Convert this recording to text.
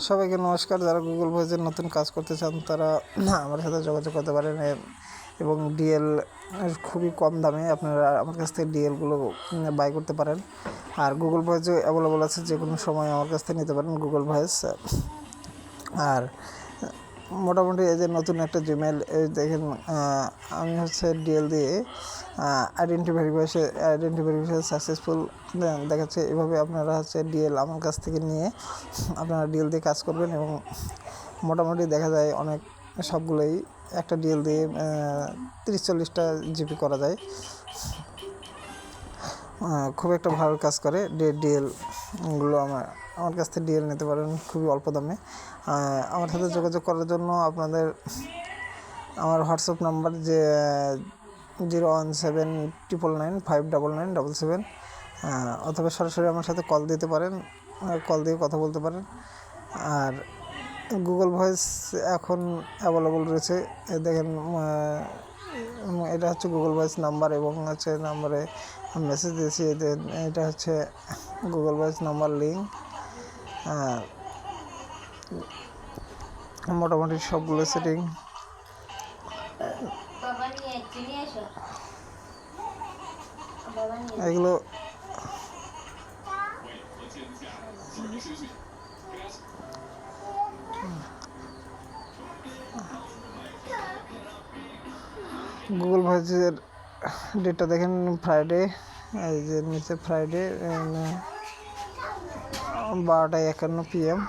সবাইকে নমস্কার। যারা গুগল ভয়েসের নতুন কাজ করতে চান তারা আমার সাথে যোগাযোগ করতে পারেন এবং ডিএল খুবই কম দামে আপনারা আমার কাছ থেকে ডিএলগুলো বাই করতে পারেন। আর গুগল ভয়েসও অ্যাভেলেবল আছে, যে কোনো সময় আমার কাছ থেকে নিতে পারেন গুগল ভয়েস। আর মোটামুটি এই যে নতুন একটা জিমেল দেখেন, আমি হচ্ছে ডিএল দিয়ে আইডেন্টি ভেরিফিকেশন সাকসেসফুল দেখাচ্ছে। এভাবে আপনারা হচ্ছে ডিএল আমার কাছ থেকে নিয়ে আপনারা ডিএল দিয়ে কাজ করবেন এবং মোটামুটি দেখা যায় অনেক সবগুলোই একটা ডিএল দিয়ে 30-40টা জিপি করা যায়। খুব একটা ভালো কাজ করে ডিএলগুলো। আমার কাছ থেকে ডিএল নিতে পারেন খুবই অল্প দামে। আমার সাথে যোগাযোগ করার জন্য আপনাদের আমার হোয়াটসঅ্যাপ নাম্বার যে 01799959977, অথবা সরাসরি আমার সাথে কল দিতে পারেন, কল দিয়ে কথা বলতে পারেন। আর গুগল ভয়েস এখন অ্যাভেলেবল রয়েছে, দেখেন এটা হচ্ছে গুগল ভয়েস নাম্বার এবং হচ্ছে নাম্বারে মেসেজ দিয়েছি। এটা হচ্ছে গুগল ভয়েস নাম্বার লিঙ্ক। মোটামুটি সবগুলো সেটিং এগুলো গুগল ভয়েসের ডেটটা দেখেন ফ্রাইডে, এই যে নিচে ফ্রাইডে 12:51 PM।